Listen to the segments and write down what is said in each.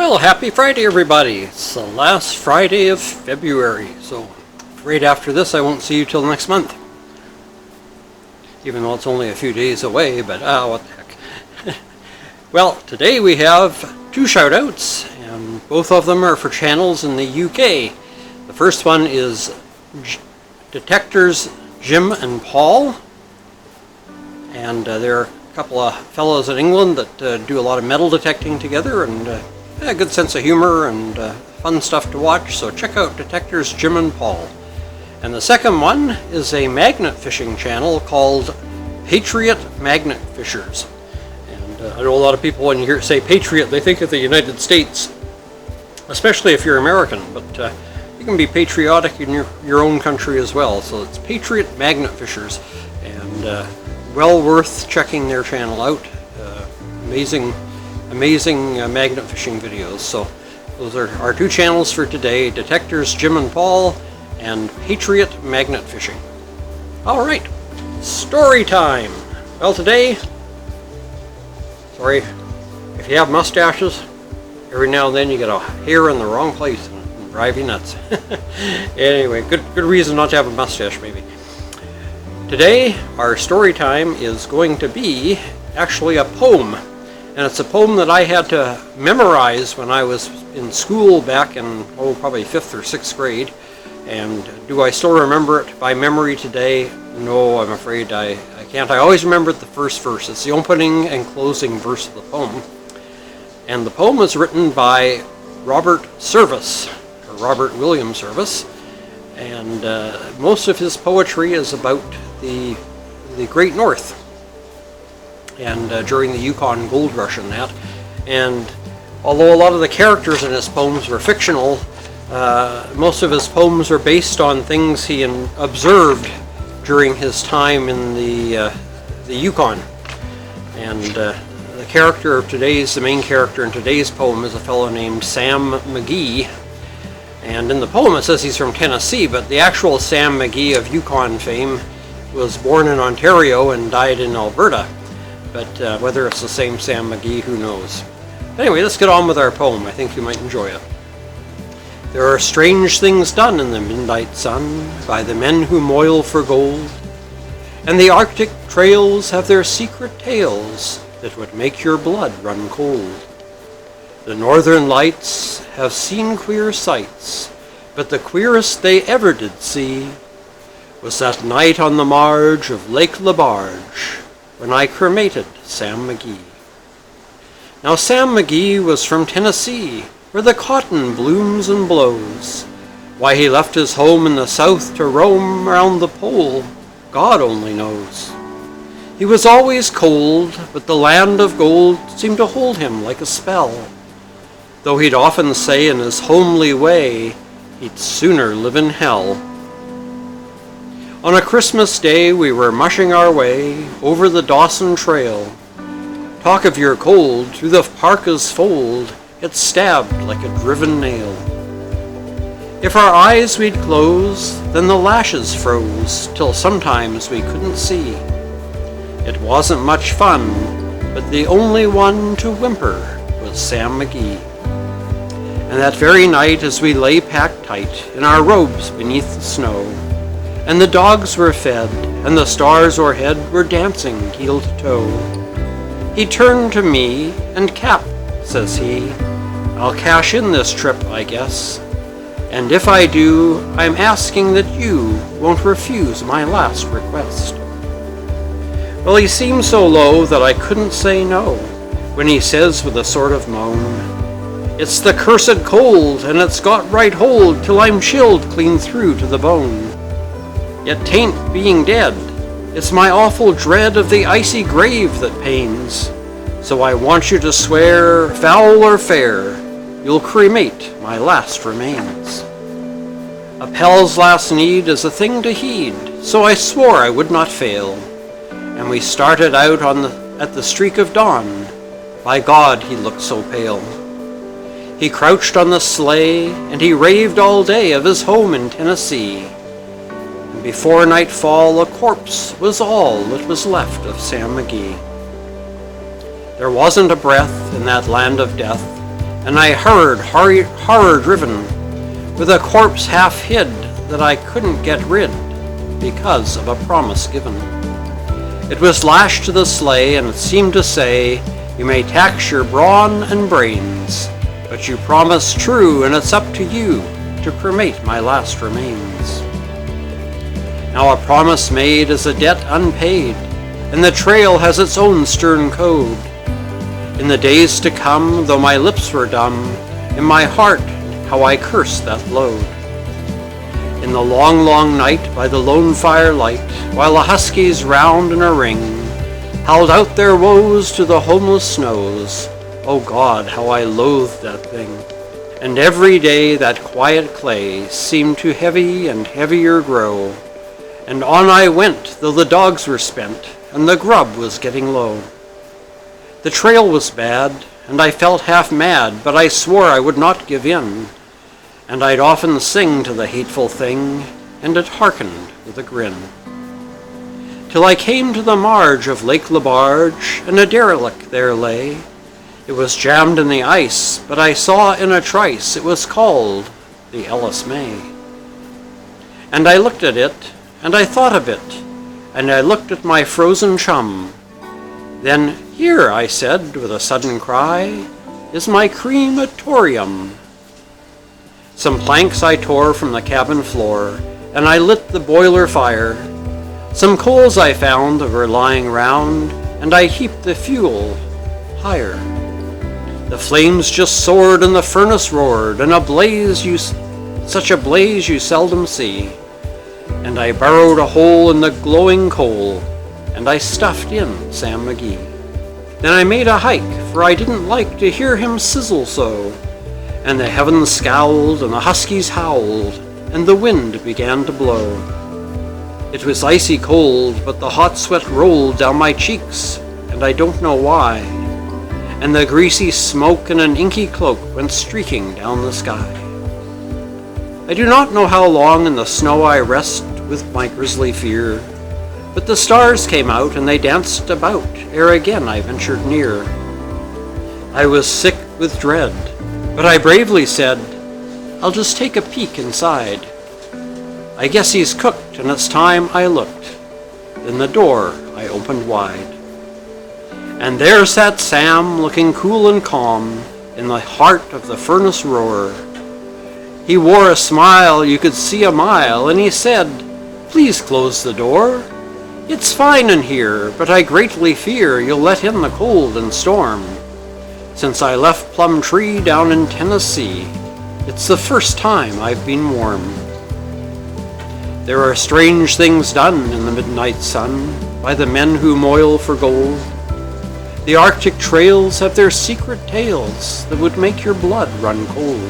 Well, happy Friday, everybody. It's the last Friday of February, so right after this I won't see you till next month. Even though it's only a few days away, but what the heck. Well, today we have two shout-outs, and both of them are for channels in the UK. The first one is Detectors Jim and Paul, and they're a couple of fellows in England that do a lot of metal detecting together, and a good sense of humor and fun stuff to watch, so check out Detectors Jim and Paul. And the second one is a magnet fishing channel called Patriot Magnet Fishers. And I know a lot of people, when you say Patriot, they think of the United States, especially if you're American, but you can be patriotic in your own country as well. So it's Patriot Magnet Fishers, and well worth checking their channel out. Amazing magnet fishing videos. So those are our two channels for today: Detectors Jim and Paul and Patriot Magnet Fishing. Alright, story time. Well, today, sorry, if you have mustaches, every now and then you get a hair in the wrong place and drive you nuts. Anyway, good reason not to have a mustache maybe. Today, our story time is going to be actually a poem. And it's a poem that I had to memorize when I was in school back in, probably 5th or 6th grade. And do I still remember it by memory today? No, I'm afraid I can't. I always remember the first verse. It's the opening and closing verse of the poem. And the poem was written by Robert Service, or Robert William Service. And most of his poetry is about the Great North, and during the Yukon Gold Rush and that. And although a lot of the characters in his poems were fictional, most of his poems are based on things he observed during his time in the Yukon. And the main character in today's poem is a fellow named Sam McGee. And in the poem it says he's from Tennessee, but the actual Sam McGee of Yukon fame was born in Ontario and died in Alberta. But whether it's the same Sam McGee, who knows. Anyway, let's get on with our poem. I think you might enjoy it. There are strange things done in the midnight sun by the men who moil for gold, and the Arctic trails have their secret tales that would make your blood run cold. The northern lights have seen queer sights, but the queerest they ever did see was that night on the marge of Lake LaBarge, when I cremated Sam McGee. Now Sam McGee was from Tennessee, where the cotton blooms and blows. Why he left his home in the south to roam round the pole, God only knows. He was always cold, but the land of gold seemed to hold him like a spell, though he'd often say in his homely way he'd sooner live in hell. On a Christmas day we were mushing our way over the Dawson Trail. Talk of your cold, through the parka's fold it stabbed like a driven nail. If our eyes we'd close, then the lashes froze till sometimes we couldn't see. It wasn't much fun, but the only one to whimper was Sam McGee. And that very night as we lay packed tight in our robes beneath the snow, and the dogs were fed, and the stars o'erhead were dancing heel to toe, he turned to me, and Cap, says he, I'll cash in this trip, I guess, and if I do, I'm asking that you won't refuse my last request. Well, he seemed so low that I couldn't say no, when he says with a sort of moan, it's the cursed cold, and it's got right hold till I'm chilled clean through to the bone. Yet 'tain't being dead, it's my awful dread of the icy grave that pains. So I want you to swear, foul or fair, you'll cremate my last remains. A pal's last need is a thing to heed, so I swore I would not fail. And we started out at the streak of dawn. By God, he looked so pale. He crouched on the sleigh, and he raved all day of his home in Tennessee. Before nightfall, a corpse was all that was left of Sam McGee. There wasn't a breath in that land of death and I horror driven, with a corpse half hid that I couldn't get rid because of a promise given. It was lashed to the sleigh, and it seemed to say, you may tax your brawn and brains, but you promised true, and it's up to you to cremate my last remains. Now a promise made is a debt unpaid, and the trail has its own stern code. In the days to come, though my lips were dumb, in my heart how I cursed that load. In the long, long night by the lone firelight, while the huskies round in a ring howled out their woes to the homeless snows, oh God, how I loathed that thing. And every day that quiet clay seemed to heavy and heavier grow, and on I went, though the dogs were spent, and the grub was getting low. The trail was bad, and I felt half mad, but I swore I would not give in, and I'd often sing to the hateful thing, and it hearkened with a grin. Till I came to the marge of Lake Labarge, and a derelict there lay. It was jammed in the ice, but I saw in a trice it was called the Ellis May. And I looked at it, and I thought a bit, and I looked at my frozen chum. Then, here, I said with a sudden cry, is my crematorium. Some planks I tore from the cabin floor, and I lit the boiler fire. Some coals I found that were lying round, and I heaped the fuel higher. The flames just soared and the furnace roared, and such a blaze you seldom see. And I burrowed a hole in the glowing coal, and I stuffed in Sam McGee. Then I made a hike, for I didn't like to hear him sizzle so. And the heavens scowled, and the huskies howled, and the wind began to blow. It was icy cold, but the hot sweat rolled down my cheeks, and I don't know why. And the greasy smoke in an inky cloak went streaking down the sky. I do not know how long in the snow I rest with my grisly fear, but the stars came out and they danced about ere again I ventured near. I was sick with dread, but I bravely said, I'll just take a peek inside. I guess he's cooked, and it's time I looked. Then the door I opened wide. And there sat Sam, looking cool and calm, in the heart of the furnace roar. He wore a smile you could see a mile, and he said, please close the door. It's fine in here, but I greatly fear you'll let in the cold and storm. Since I left Plum Tree down in Tennessee, it's the first time I've been warm. There are strange things done in the midnight sun by the men who moil for gold. The Arctic trails have their secret tales that would make your blood run cold.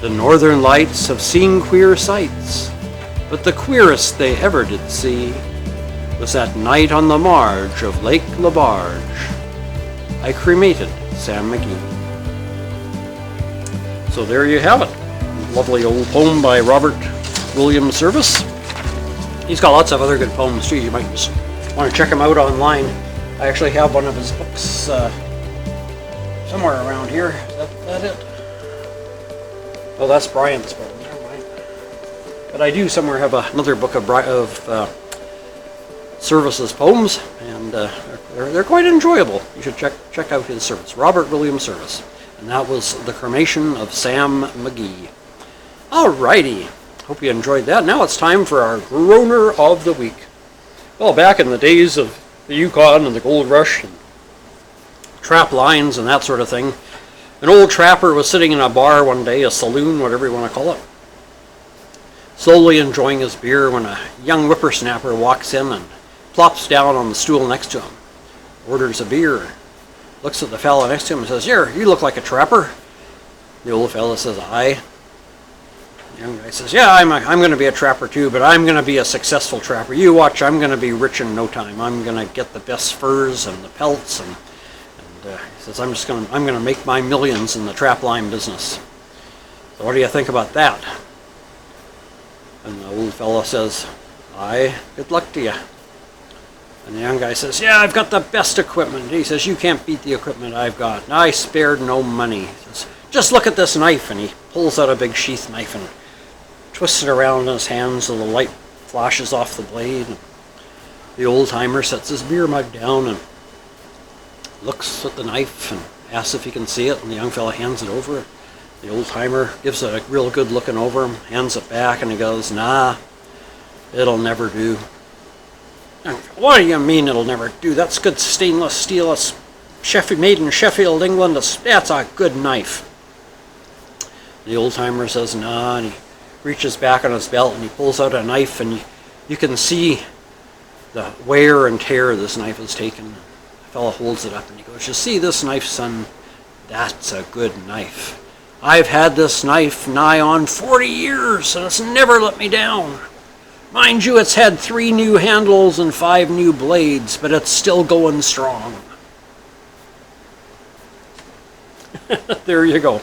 The northern lights have seen queer sights, but the queerest they ever did see was that night on the marge of Lake Labarge. I cremated Sam McGee. So there you have it. Lovely old poem by Robert William Service. He's got lots of other good poems too. You might just want to check him out online. I actually have one of his books somewhere around here. Is that it? Oh, that's Brian's poem. Never mind. But I do somewhere have another book of Service's poems, and they're quite enjoyable. You should check out his service, Robert William Service. And that was The Cremation of Sam McGee. Alrighty. Hope you enjoyed that. Now it's time for our Groaner of the Week. Well, back in the days of the Yukon and the gold rush and trap lines and that sort of thing, an old trapper was sitting in a bar one day, a saloon, whatever you want to call it, slowly enjoying his beer when a young whippersnapper walks in and plops down on the stool next to him, orders a beer, looks at the fellow next to him and says, "Here, you look like a trapper." The old fellow says, "Aye." The young guy says, "Yeah, I'm going to be a trapper too, but I'm going to be a successful trapper. You watch, I'm going to be rich in no time. I'm going to get the best furs and the pelts." And he says, I'm going to make my millions in the trap line business. So what do you think about that?" And the old fellow says, "Aye, good luck to you." And the young guy says, yeah, I've got the best equipment. He says, you can't beat the equipment I've got. And I spared no money. He says, just look at this knife. And he pulls out a big sheath knife and twists it around in his hand so the light flashes off the blade. And the old-timer sets his beer mug down and looks at the knife and asks if he can see it. And the young fella hands it over. The old-timer gives it a real good looking over him, hands it back, and he goes, nah, it'll never do. What do you mean it'll never do? That's good stainless steel. It's made in Sheffield, England. That's a good knife. The old-timer says, nah, and he reaches back on his belt and he pulls out a knife, and you can see the wear and tear this knife has taken. The fellow holds it up and he goes, you see this knife, son? That's a good knife. I've had this knife nigh on 40 years and it's never let me down. Mind you, it's had 3 new handles and 5 new blades, but it's still going strong. There you go.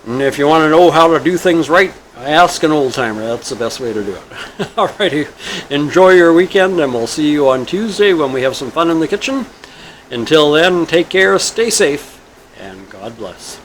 And if you want to know how to do things right, ask an old-timer. That's the best way to do it. Alrighty, enjoy your weekend, and we'll see you on Tuesday when we have some fun in the kitchen. Until then, take care, stay safe, and God bless.